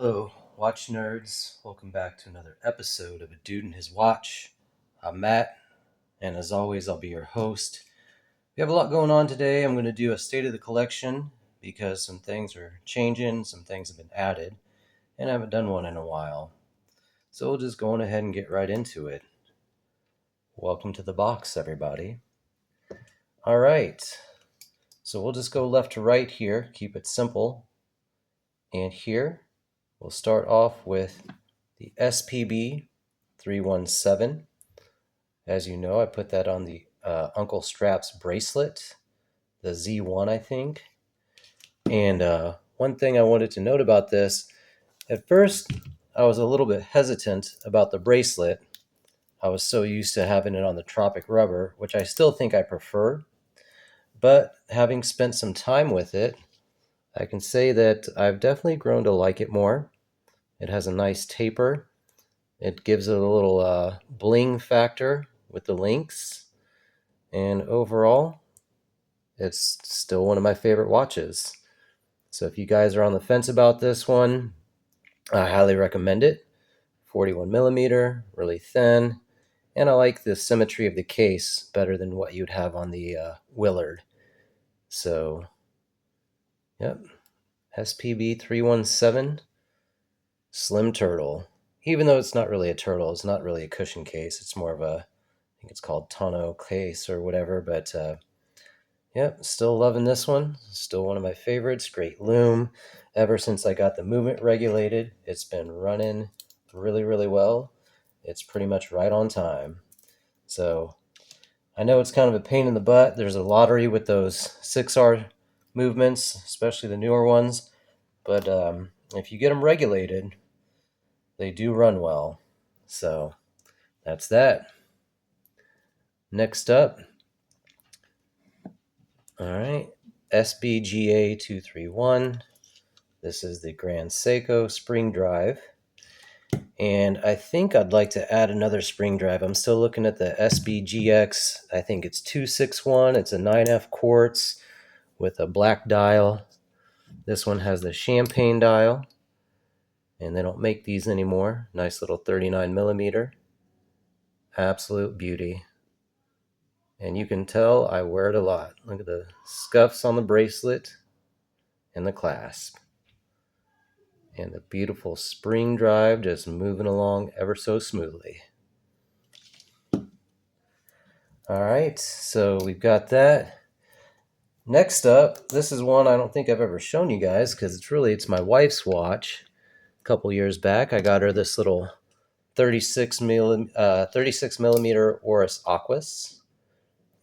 Hello, watch nerds. Welcome back to another episode of A Dude and His Watch. I'm Matt, and as always, I'll be your host. We have a lot going on today. I'm going to do a state of the collection because some things are changing, some things have been added, and I haven't done one in a while. So we'll just go on ahead and get right into it. Welcome to the box, everybody. All right, so we'll just go left to right here, keep it simple. And here, we'll start off with the SPB 317. As you know, I put that on the Uncle Straps bracelet, the Z1, I think. And one thing I wanted to note about this, at first, I was a little bit hesitant about the bracelet. I was so used to having it on the Tropic rubber, which I still think I prefer. But having spent some time with it, I can say that I've definitely grown to like it more. It has a nice taper. It gives it a little bling factor with the links. And overall, it's still one of my favorite watches. So if you guys are on the fence about this one, I highly recommend it. 41 millimeter, really thin. And I like the symmetry of the case better than what you'd have on the Willard. So, yep. SPB 317 Slim Turtle. Even though it's not really a turtle, it's not really a cushion case. It's more of a, I think it's called tonneau case or whatever. But yep, still loving this one. Still one of my favorites. Great loom. Ever since I got the movement regulated, it's been running really, really well. It's pretty much right on time. So I know it's kind of a pain in the butt. There's a lottery with those 6R movements, especially the newer ones. But if you get them regulated, they do run well. So that's that. Next up, all right, SBGA 231. This is the Grand Seiko Spring Drive. And I think I'd like to add another spring drive. I'm still looking at the SBGX. I think it's 261. It's a 9F quartz with a black dial. This one has the champagne dial. And they don't make these anymore. Nice little 39 millimeter. Absolute beauty. And you can tell I wear it a lot. Look at the scuffs on the bracelet and the clasp. And the beautiful spring drive just moving along ever so smoothly. All right, so we've got that. Next up, this is one I don't think I've ever shown you guys because it's my wife's watch. A couple years back, I got her this little 36 millimeter Oris Aquis.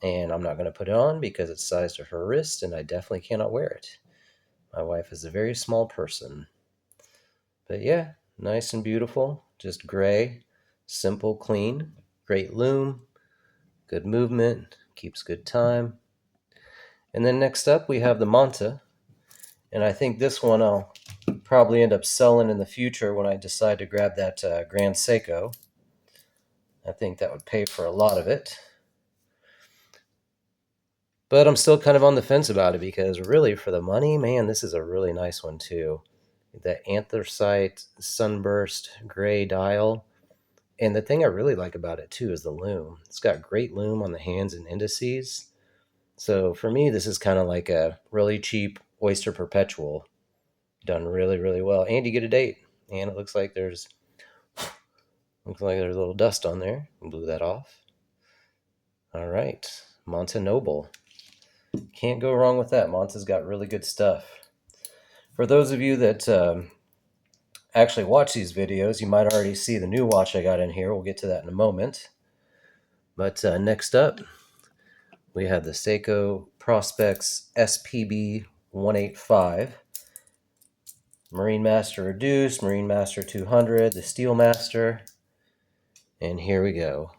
And I'm not going to put it on because it's sized to her wrist and I definitely cannot wear it. My wife is a very small person. But yeah, nice and beautiful. Just gray, simple, clean, great loom, good movement, keeps good time. And then next up we have the Monta. And I think this one I'll probably end up selling in the future when I decide to grab that Grand Seiko. I think that would pay for a lot of it. But I'm still kind of on the fence about it because really for the money, man, this is a really nice one too. That anthracite sunburst gray dial. And the thing I really like about it too is the loom. It's got great loom on the hands and indices. So for me, this is kind of like a really cheap Oyster Perpetual. Done really, really well. And you get a date. And it looks like there's a little dust on there. Blew that off. All right. Monta Noble. Can't go wrong with that. Monta's got really good stuff. For those of you that actually watch these videos, you might already see the new watch I got in here. We'll get to that in a moment. But next up, we have the Seiko Prospects SPB 185. Marine Master Reduced, Marine Master 200, the Steel Master. And here we go.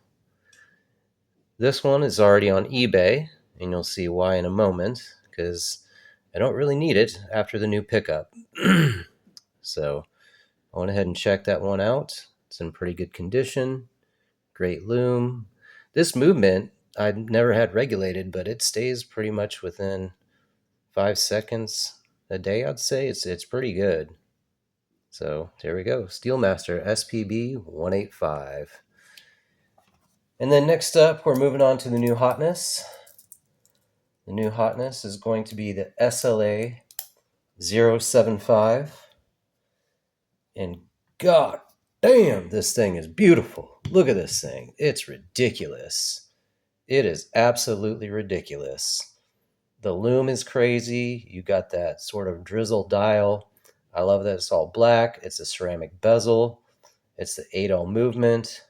This one is already on eBay, and you'll see why in a moment, because I don't really need it after the new pickup. So I went ahead and checked that one out. It's in pretty good condition. Great loom. This movement I've never had regulated, but it stays pretty much within 5 seconds a day, I'd say. It's pretty good. So there we go. Steelmaster SPB 185. And then next up, we're moving on to the new hotness. The new hotness is going to be the SLA 075. And god damn, this thing is beautiful. Look at this thing. It's ridiculous. It is absolutely ridiculous. The loom is crazy. You got that sort of drizzle dial. I love that it's all black. It's a ceramic bezel. It's the 8L movement.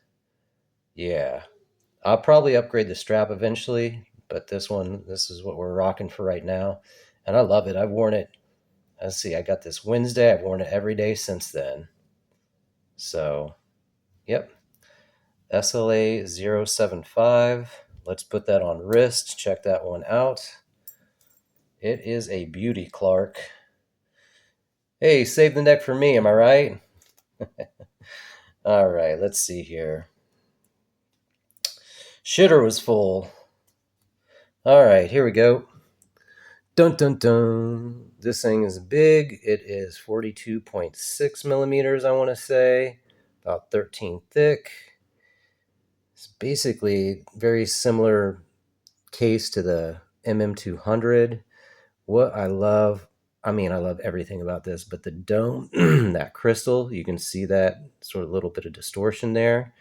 Yeah. I'll probably upgrade the strap eventually, but this is what we're rocking for right now. And I love it. I've worn it. Let's see, I got this Wednesday. I've worn it every day since then. So, yep. SLA 075. Let's put that on wrist. Check that one out. It is a beauty, Clark. Hey, save the neck for me, am I right? All right, let's see here. Shitter was full. All right, here we go. Dun dun dun. This thing is big. It is 42.6 millimeters, I want to say. About 13 thick. It's basically very similar case to the MM200. What I love everything about this, but the dome, that crystal, you can see that sort of little bit of distortion there.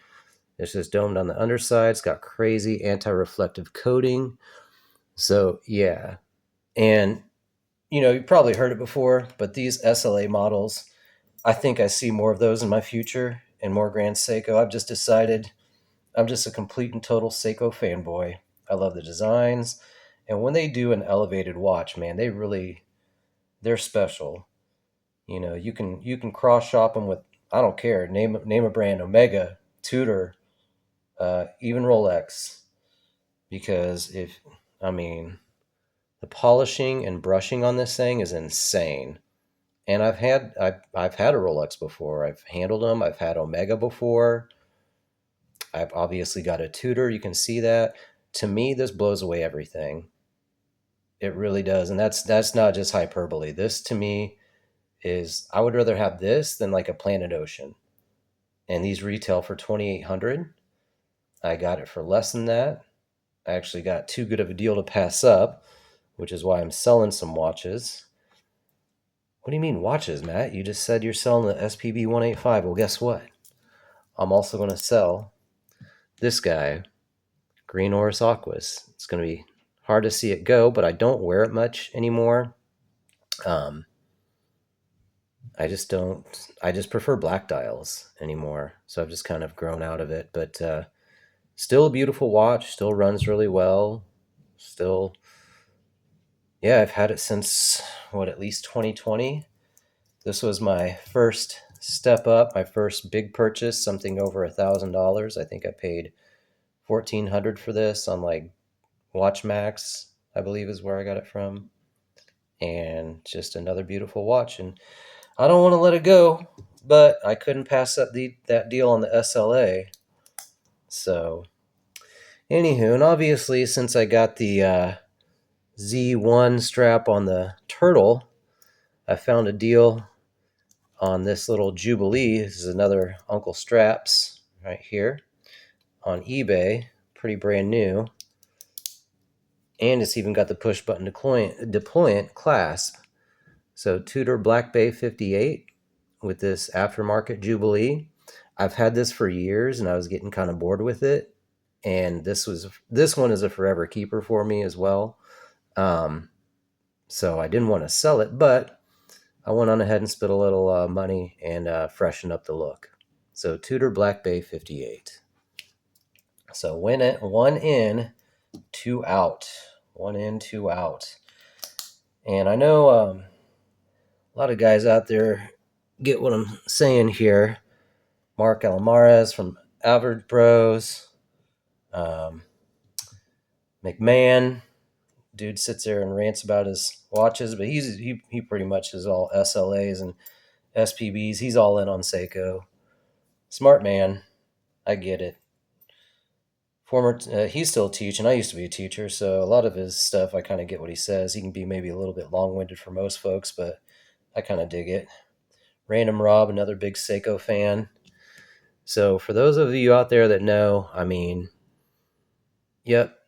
It's just domed on the underside. It's got crazy anti-reflective coating. So, yeah. And, you've probably heard it before, but these SLA models, I think I see more of those in my future and more Grand Seiko. I've just decided I'm just a complete and total Seiko fanboy. I love the designs. And when they do an elevated watch, man, they're special. You can cross shop them with, I don't care, name a brand, Omega, Tudor, even Rolex, because the polishing and brushing on this thing is insane. And I've had a Rolex before. I've handled them. I've had Omega before. I've obviously got a Tudor. You can see that. To me, this blows away everything. It really does, and that's not just hyperbole. This to me is, I would rather have this than like a Planet Ocean. And these retail for $2,800. I got it for less than that. I actually got too good of a deal to pass up, which is why I'm selling some watches. What do you mean watches, Matt? You just said you're selling the SPB 185. Well, guess what? I'm also going to sell this guy, green Oris Aquis. It's going to be hard to see it go, but I don't wear it much anymore. I just prefer black dials anymore. So I've just kind of grown out of it, but still a beautiful watch, still runs really well. I've had it since at least 2020. This was my first step up, my first big purchase, something over $1,000. I think I paid $1,400 for this on like WatchMax, I believe is where I got it from. And just another beautiful watch. And I don't want to let it go, but I couldn't pass up that deal on the SLA. So, anywho, and obviously since I got the Z1 strap on the Turtle, I found a deal on this little Jubilee. This is another Uncle Straps right here on eBay. Pretty brand new. And it's even got the push button deployant clasp. So Tudor Black Bay 58 with this aftermarket Jubilee. I've had this for years and I was getting kind of bored with it. And this one is a forever keeper for me as well. So I didn't want to sell it, but I went on ahead and spent a little money and freshened up the look. So Tudor Black Bay 58. So one in, two out. 1 in, 2 out. And I know a lot of guys out there get what I'm saying here. Mark Alamares from Average Bros. McMahon, dude sits there and rants about his watches, but he pretty much is all SLAs and SPBs. He's all in on Seiko. Smart man. I get it. He's still teaching. I used to be a teacher, so a lot of his stuff, I kind of get what he says. He can be maybe a little bit long-winded for most folks, but I kind of dig it. Random Rob, another big Seiko fan. So for those of you out there that know, I mean, yep,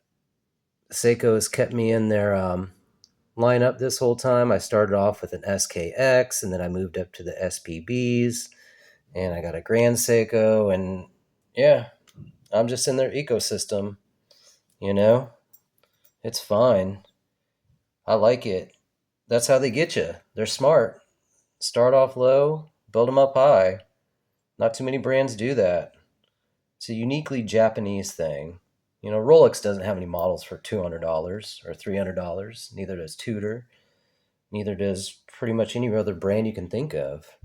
Seiko has kept me in their lineup this whole time. I started off with an SKX, and then I moved up to the SPBs, and I got a Grand Seiko, and yeah, I'm just in their ecosystem. You know, it's fine. I like it. That's how they get you. They're smart. Start off low, build them up high. Not too many brands do that. It's a uniquely Japanese thing. You know, Rolex doesn't have any models for $200 or $300. Neither does Tudor. Neither does pretty much any other brand you can think of.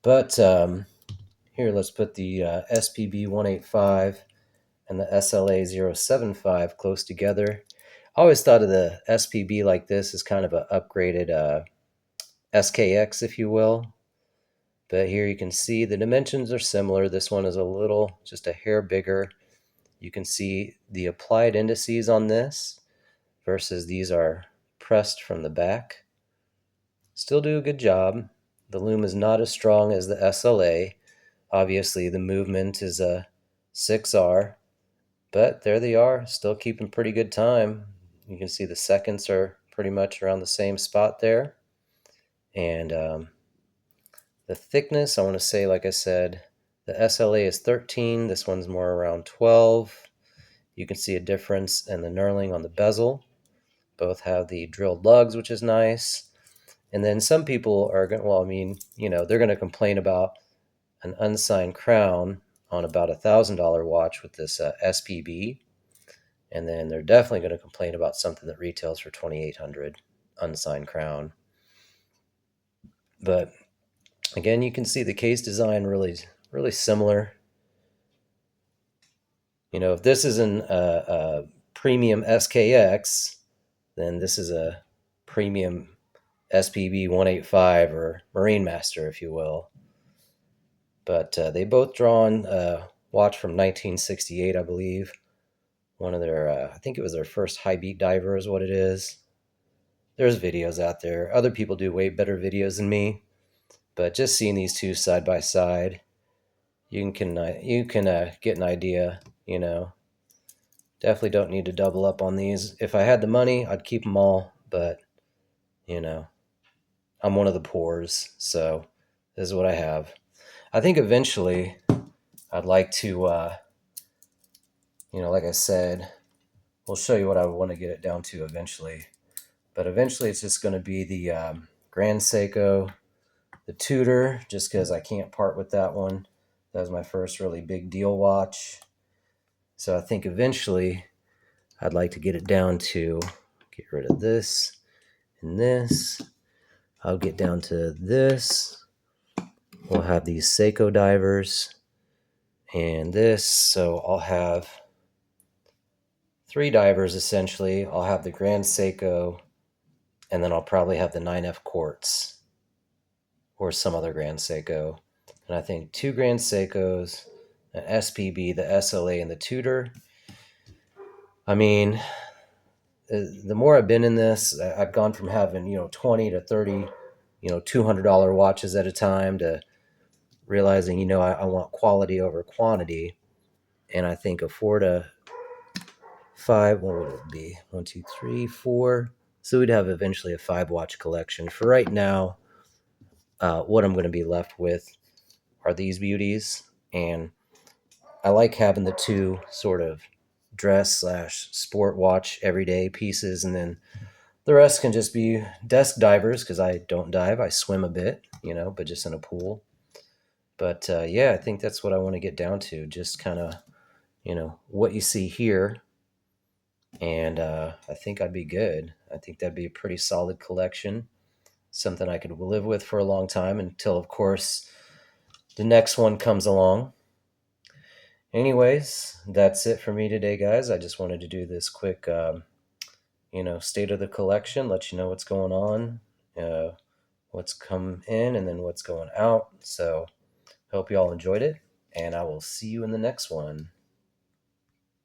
But here, let's put the SPB 185 and the SLA 075 close together. I always thought of the SPB like this as kind of an upgraded SKX, if you will. But here you can see the dimensions are similar. This one is just a hair bigger. You can see the applied indices on this versus these are pressed from the back. Still do a good job. The loom is not as strong as the SLA. Obviously, the movement is a 6R, but there they are, still keeping pretty good time. You can see the seconds are pretty much around the same spot there. And the thickness, I want to say, like I said, the SLA is 13. This one's more around 12. You can see a difference in the knurling on the bezel. Both have the drilled lugs, which is nice. And then some people are going, well, I mean, you know, they're going to complain about an unsigned crown on about $1,000 watch with this SPB. And then they're definitely going to complain about something that retails for $2,800, unsigned crown. But again, you can see the case design really similar. You know, if this isn't a premium SKX, then this is a premium SPB 185 or Marine Master, if you will. But they both draw on watch from 1968, I believe. One of their, I think it was their first high beat diver is what it is. There's videos out there. Other people do way better videos than me. But just seeing these two side by side, you can get an idea, you know. Definitely don't need to double up on these. If I had the money, I'd keep them all. But, you know, I'm one of the poors, so this is what I have. I think eventually I'd like to, you know, like I said, we'll show you what I want to get it down to eventually. But eventually it's just going to be the Grand Seiko, the Tudor, just because I can't part with that one. That was my first really big deal watch. So I think eventually I'd like to get it down to, get rid of this and this. I'll get down to this. We'll have these Seiko divers and this. So I'll have 3 divers essentially. I'll have the Grand Seiko, and then I'll probably have the 9F Quartz or some other Grand Seiko. And I think 2 Grand Seikos, an SPB, the SLA, and the Tudor. I mean, the more I've been in this, I've gone from having, you know, 20 to 30, you know, $200 watches at a time to realizing, you know, I want quality over quantity. And I think a 4 to 5, what would it be? 1, 2, 3, 4. So we'd have eventually a 5 watch collection. For right now, what I'm going to be left with are these beauties. And I like having the 2 sort of dress / sport watch everyday pieces, and then the rest can just be desk divers because I don't dive. I swim a bit, you know, but just in a pool. But yeah, I think that's what I want to get down to. Just kind of, you know, what you see here. And I think I'd be good. I think that'd be a pretty solid collection. Something I could live with for a long time until, of course, the next one comes along. Anyways, that's it for me today, guys. I just wanted to do this quick, you know, state of the collection, let you know what's going on, what's come in, and then what's going out. So hope you all enjoyed it, and I will see you in the next one.